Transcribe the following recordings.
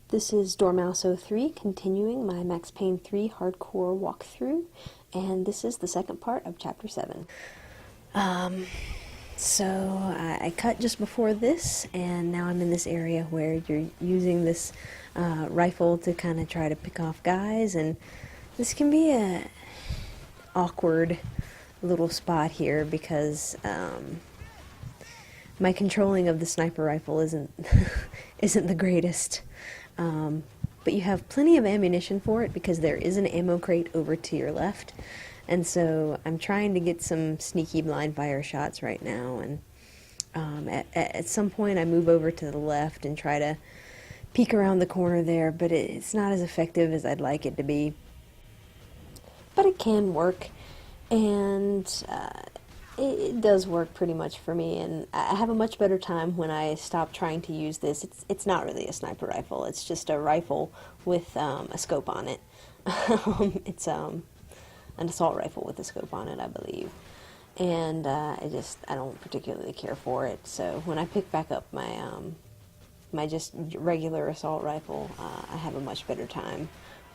This is Dormouse03 continuing my Max Payne 3 hardcore walkthrough, and this is the second part of Chapter 7. So I cut just before this, and now I'm in this area where you're using this rifle to kind of try to pick off guys, and this can be a awkward little spot here because my controlling of the sniper rifle isn't isn't the greatest. But you have plenty of ammunition for it because there is an ammo crate over to your left, and so I'm trying to get some sneaky blind fire shots right now, and at some point I move over to the left and try to peek around the corner there, but it's not as effective as I'd like it to be. But it can work, and it does work pretty much for me, and I have a much better time when I stop trying to use this. It's not really a sniper rifle, it's just a rifle with a scope on it. It's an assault rifle with a scope on it, I believe. And I don't particularly care for it, so when I pick back up my my just regular assault rifle, I have a much better time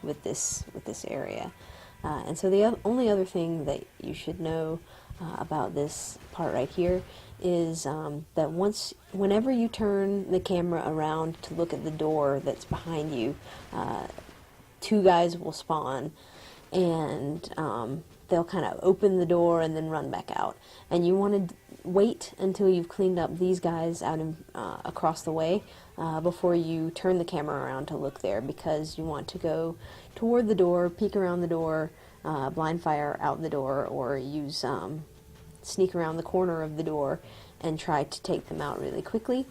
with this area. And so the only other thing that you should know about this part right here is that whenever you turn the camera around to look at the door that's behind you, two guys will spawn, and they'll kind of open the door and then run back out. And you want to wait until you've cleaned up these guys out across the way before you turn the camera around to look there, because you want to go toward the door, peek around the door, blind fire out the door, or use sneak around the corner of the door and try to take them out really quickly.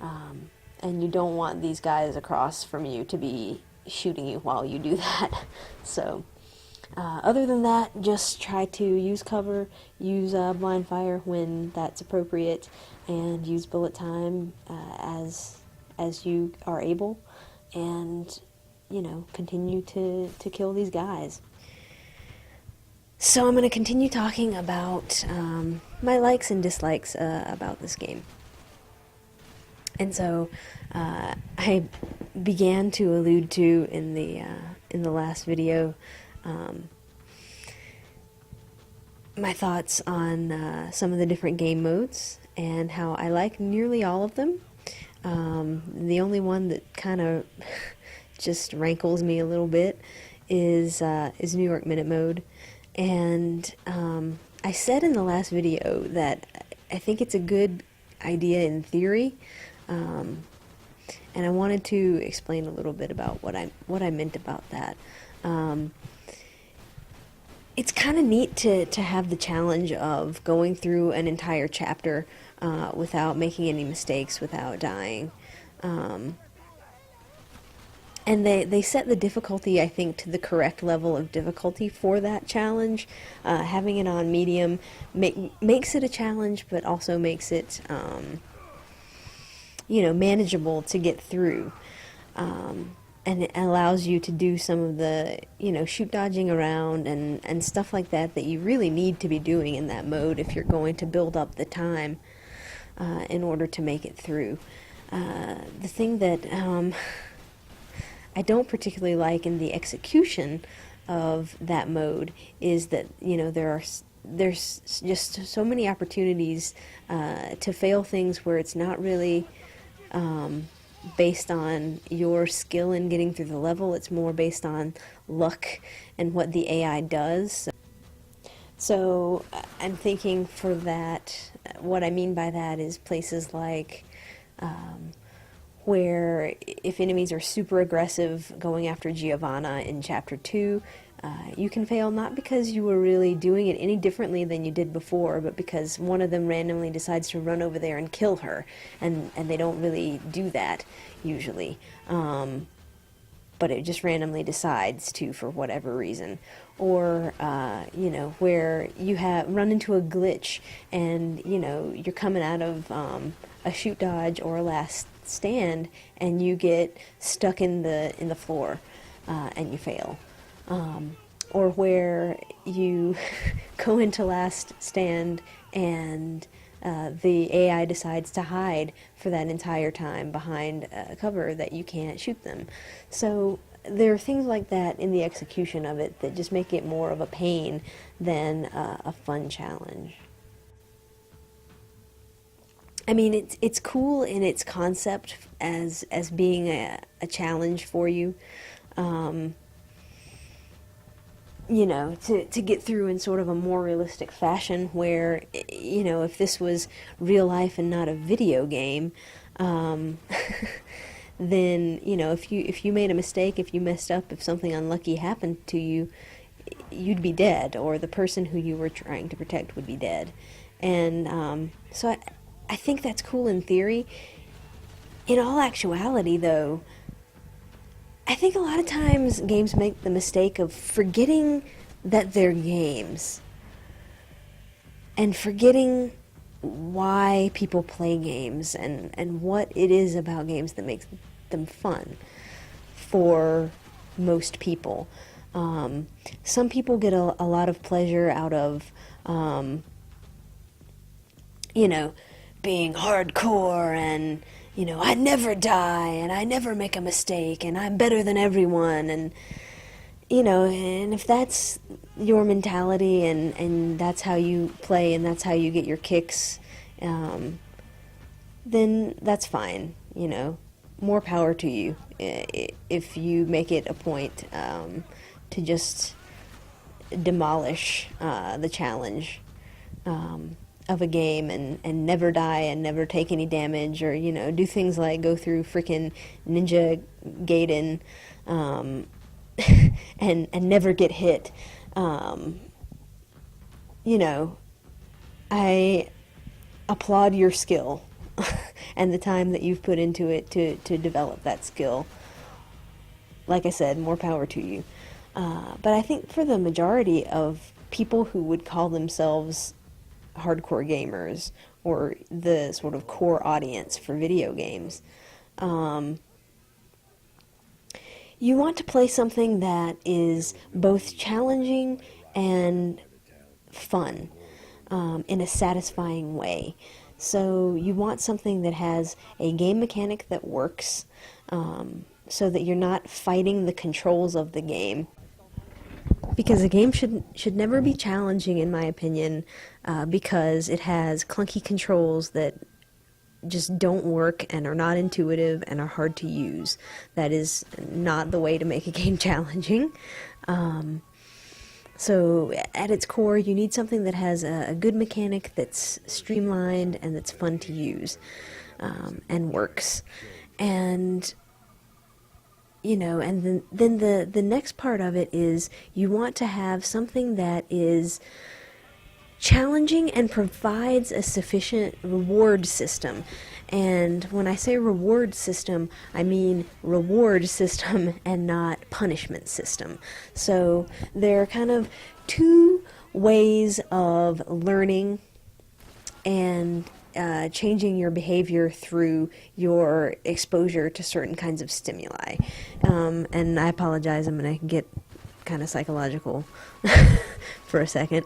And you don't want these guys across from you to be shooting you while you do that. So other than that, just try to use cover, use blind fire when that's appropriate, and use bullet time as you are able, and continue to kill these guys. So I'm going to continue talking about my likes and dislikes about this game. And so I began to allude to in the last video my thoughts on some of the different game modes and how I like nearly all of them. The only one that kind of just rankles me a little bit is New York Minute mode. And I said in the last video that I think it's a good idea in theory, and I wanted to explain a little bit about what I meant about that. It's kind of neat to have the challenge of going through an entire chapter without making any mistakes, without dying. And they set the difficulty, I think, to the correct level of difficulty for that challenge. Having it on medium makes it a challenge, but also makes it, manageable to get through. And it allows you to do some of the, shoot dodging around and stuff like that you really need to be doing in that mode if you're going to build up the time in order to make it through. The thing that I don't particularly like in the execution of that mode is that there's just so many opportunities to fail things where it's not really based on your skill in getting through the level. It's more based on luck and what the AI does. So I'm thinking for that, what I mean by that is places like where if enemies are super aggressive going after Giovanna in Chapter 2, you can fail not because you were really doing it any differently than you did before, but because one of them randomly decides to run over there and kill her, and they don't really do that usually, but it just randomly decides to for whatever reason. Or where you have run into a glitch and you're coming out of a shoot dodge or a last stand and you get stuck in the floor and you fail. Or where you go into last stand and the AI decides to hide for that entire time behind a cover that you can't shoot them. So there are things like that in the execution of it that just make it more of a pain than a fun challenge. I mean, it's cool in its concept as being a challenge for you. Um, to get through in sort of a more realistic fashion where, if this was real life and not a video game, um, then, if you made a mistake, if you messed up, if something unlucky happened to you, you'd be dead, or the person who you were trying to protect would be dead. And so I think that's cool in theory. In all actuality, though, I think a lot of times games make the mistake of forgetting that they're games and forgetting why people play games and what it is about games that makes them fun for most people. Some people get a lot of pleasure out of, being hardcore and I never die and I never make a mistake and I'm better than everyone, and and if that's your mentality and that's how you play and that's how you get your kicks, then that's fine. More power to you if you make it a point to just demolish the challenge of a game and never die and never take any damage, or do things like go through freaking Ninja Gaiden and never get hit. I applaud your skill and the time that you've put into it to develop that skill. Like I said, more power to you. But I think for the majority of people who would call themselves hardcore gamers or the sort of core audience for video games, you want to play something that is both challenging and fun in a satisfying way. So you want something that has a game mechanic that works, so that you're not fighting the controls of the game. Because a game should never be challenging, in my opinion, because it has clunky controls that just don't work and are not intuitive and are hard to use. That is not the way to make a game challenging. So at its core, you need something that has a good mechanic that's streamlined and that's fun to use, and works. And and then the next part of it is you want to have something that is challenging and provides a sufficient reward system. And when I say reward system, I mean reward system and not punishment system. So there are kind of two ways of learning and changing your behavior through your exposure to certain kinds of stimuli. And I apologize, I'm going to get kind of psychological for a second.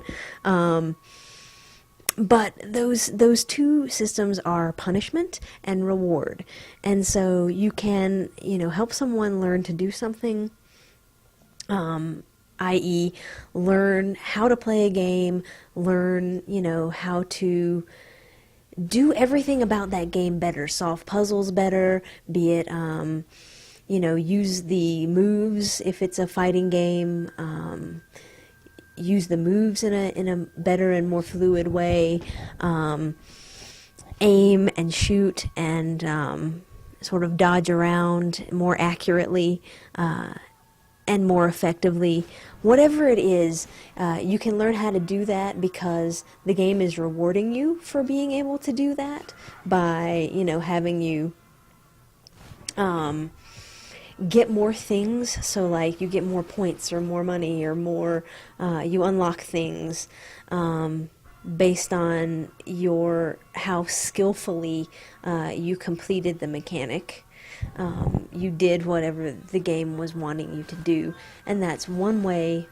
But those two systems are punishment and reward. And so you can, help someone learn to do something, i.e. learn how to play a game, learn, how to do everything about that game better, solve puzzles better, be it, use the moves if it's a fighting game, use the moves in a better and more fluid way, aim and shoot and sort of dodge around more accurately and more effectively. Whatever it is, you can learn how to do that because the game is rewarding you for being able to do that by, having you get more things. So like you get more points or more money or more, you unlock things based on how skillfully you completed the mechanic. You did whatever the game was wanting you to do, and that's one way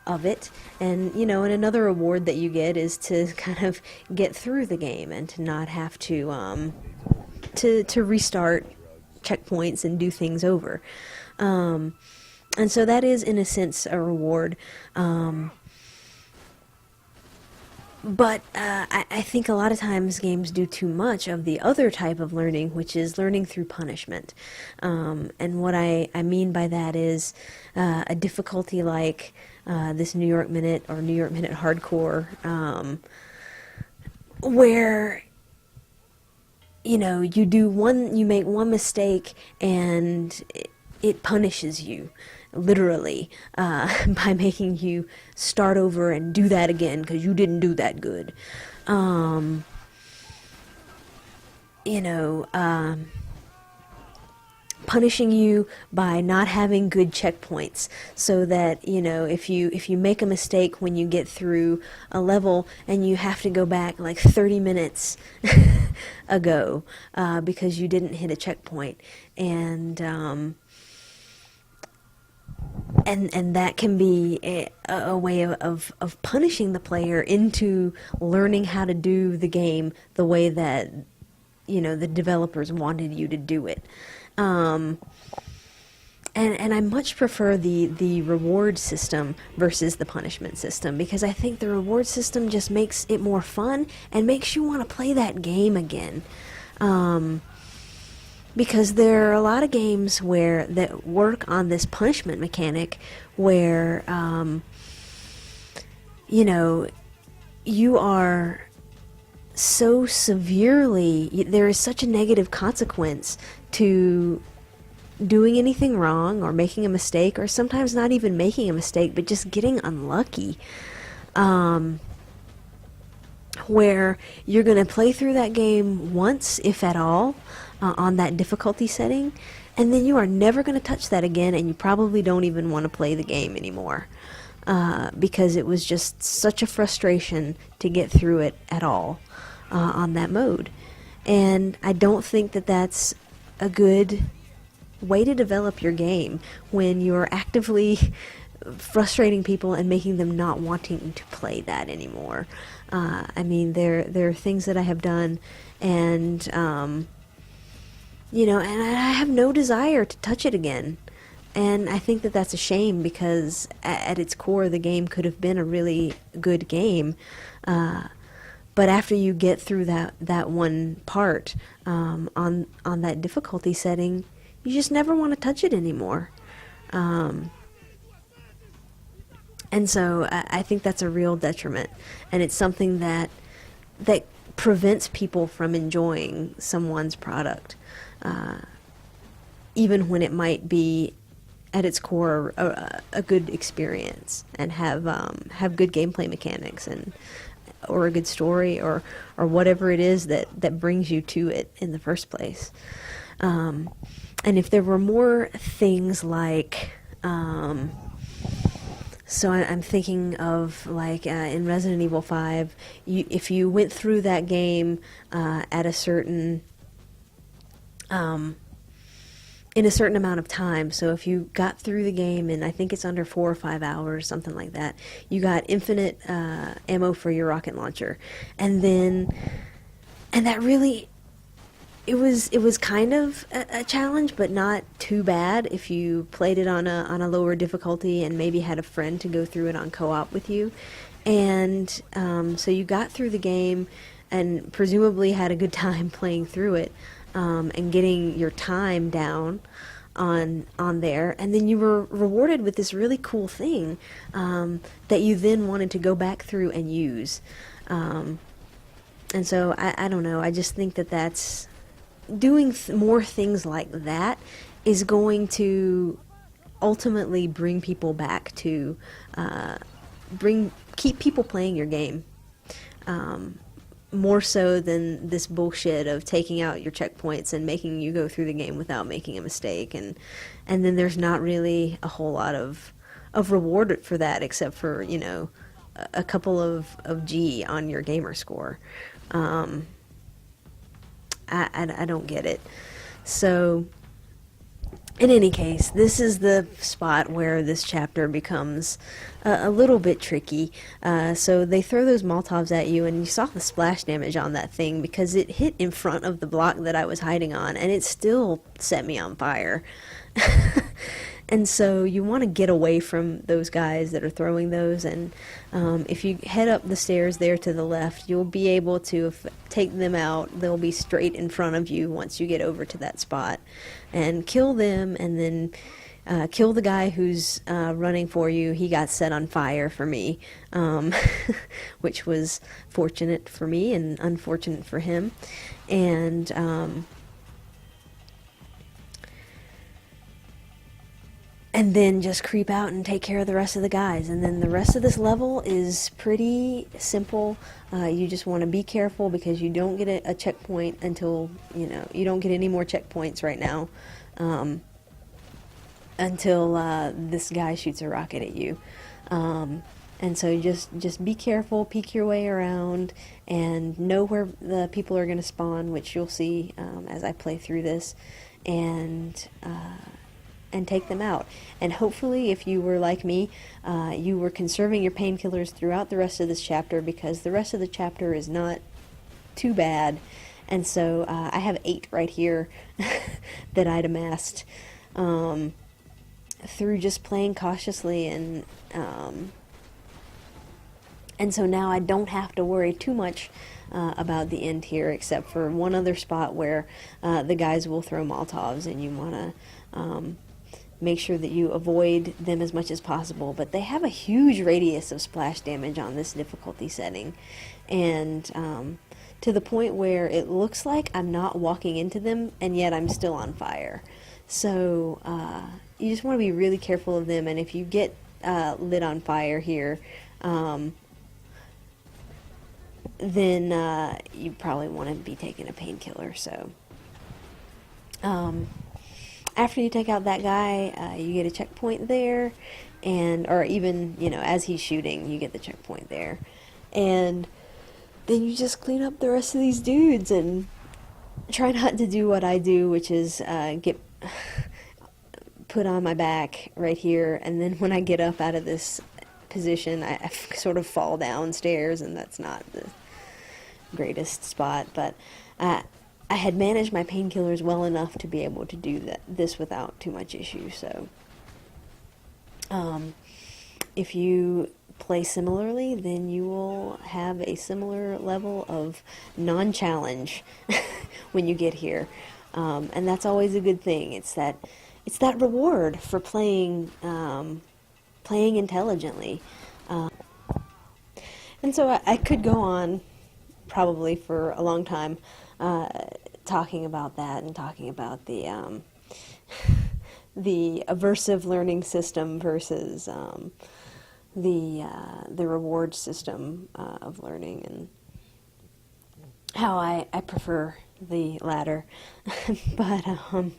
of it. And and another reward that you get is to kind of get through the game and to not have to restart checkpoints and do things over. And so that is, in a sense, a reward. But I think a lot of times games do too much of the other type of learning, which is learning through punishment. And what I mean by that is a difficulty like this New York Minute or New York Minute Hardcore, where you make one mistake and it punishes you literally by making you start over and do that again because you didn't do that good. Punishing you by not having good checkpoints, so that if you make a mistake when you get through a level and you have to go back like 30 minutes ago because you didn't hit a checkpoint, and that can be a way of punishing the player into learning how to do the game the way that the developers wanted you to do it. And I much prefer the reward system versus the punishment system, because I think the reward system just makes it more fun and makes you want to play that game again. Because there are a lot of games that work on this punishment mechanic where you are so severely, there is such a negative consequence to doing anything wrong or making a mistake, or sometimes not even making a mistake but just getting unlucky, where you're going to play through that game once, if at all, on that difficulty setting, and then you are never going to touch that again, and you probably don't even want to play the game anymore, because it was just such a frustration to get through it at all on that mode. And I don't think that that's a good way to develop your game when you're actively frustrating people and making them not wanting to play that anymore. I mean, there are things that I have done, and and I have no desire to touch it again. And I think that that's a shame, because at its core, the game could have been a really good game. But after you get through that one part on that difficulty setting, you just never want to touch it anymore. And so I think that's a real detriment, and it's something that prevents people from enjoying someone's product, even when it might be at its core a good experience and have good gameplay mechanics or a good story or whatever it is that brings you to it in the first place. And if there were more things like, so I'm thinking of like in Resident Evil 5, if you went through that game at a certain in a certain amount of time, so if you got through the game in, I think it's under 4 or 5 hours, something like that, you got infinite ammo for your rocket launcher, and that really, it was kind of a challenge, but not too bad if you played it on a lower difficulty and maybe had a friend to go through it on co-op with you. And so you got through the game and presumably had a good time playing through it, and getting your time down on there, and then you were rewarded with this really cool thing that you then wanted to go back through and use. And so I don't know, I just think that's doing more things like that is going to ultimately bring people back to keep people playing your game, more so than this bullshit of taking out your checkpoints and making you go through the game without making a mistake, and then there's not really a whole lot of reward for that, except for a couple of G on your gamer score. I don't get it. So In any case, this is the spot where this chapter becomes a little bit tricky. So they throw those Molotovs at you, and you saw the splash damage on that thing because it hit in front of the block that I was hiding on, and it still set me on fire. And so you want to get away from those guys that are throwing those, and if you head up the stairs there to the left, you'll be able to take them out. They'll be straight in front of you once you get over to that spot, and kill them, and then kill the guy who's running for you. He got set on fire for me, which was fortunate for me and unfortunate for him. And then just creep out and take care of the rest of the guys. And then the rest of this level is pretty simple. You just want to be careful because you don't get a checkpoint until, you don't get any more checkpoints right now until this guy shoots a rocket at you. And so just be careful, peek your way around, and know where the people are going to spawn, which you'll see as I play through this, and take them out. And hopefully, if you were like me, you were conserving your painkillers throughout the rest of this chapter, because the rest of the chapter is not too bad. And so I have 8 right here that I'd amassed through just playing cautiously, and so now I don't have to worry too much about the end here, except for one other spot where the guys will throw Molotovs, and you want to make sure that you avoid them as much as possible. But they have a huge radius of splash damage on this difficulty setting, and to the point where it looks like I'm not walking into them, and yet I'm still on fire. So you just want to be really careful of them, and if you get lit on fire here, then you probably want to be taking a painkiller. So after you take out that guy, you get a checkpoint there, or even, as he's shooting, you get the checkpoint there. And then you just clean up the rest of these dudes and try not to do what I do, which is get put on my back right here, and then when I get up out of this position, I sort of fall downstairs, and that's not the greatest spot, but I had managed my painkillers well enough to be able to do this without too much issue. So if you play similarly, then you will have a similar level of non-challenge when you get here, and that's always a good thing. It's that reward for playing intelligently. And so I could go on probably for a long time talking about that, and talking about the aversive learning system versus the reward system of learning, and how I prefer the latter. But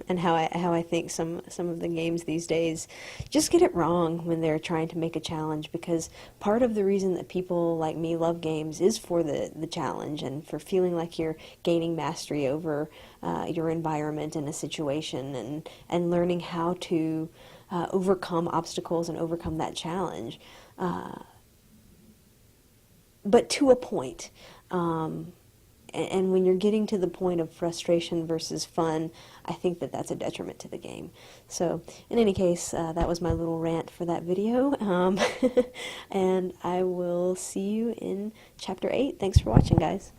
and how I think some of the games these days just get it wrong when they're trying to make a challenge, because part of the reason that people like me love games is for the challenge, and for feeling like you're gaining mastery over your environment and a situation, and learning how to overcome obstacles and overcome that challenge, but to a point. And when you're getting to the point of frustration versus fun, I think that that's a detriment to the game. So, in any case, that was my little rant for that video. And I will see you in Chapter 8. Thanks for watching, guys.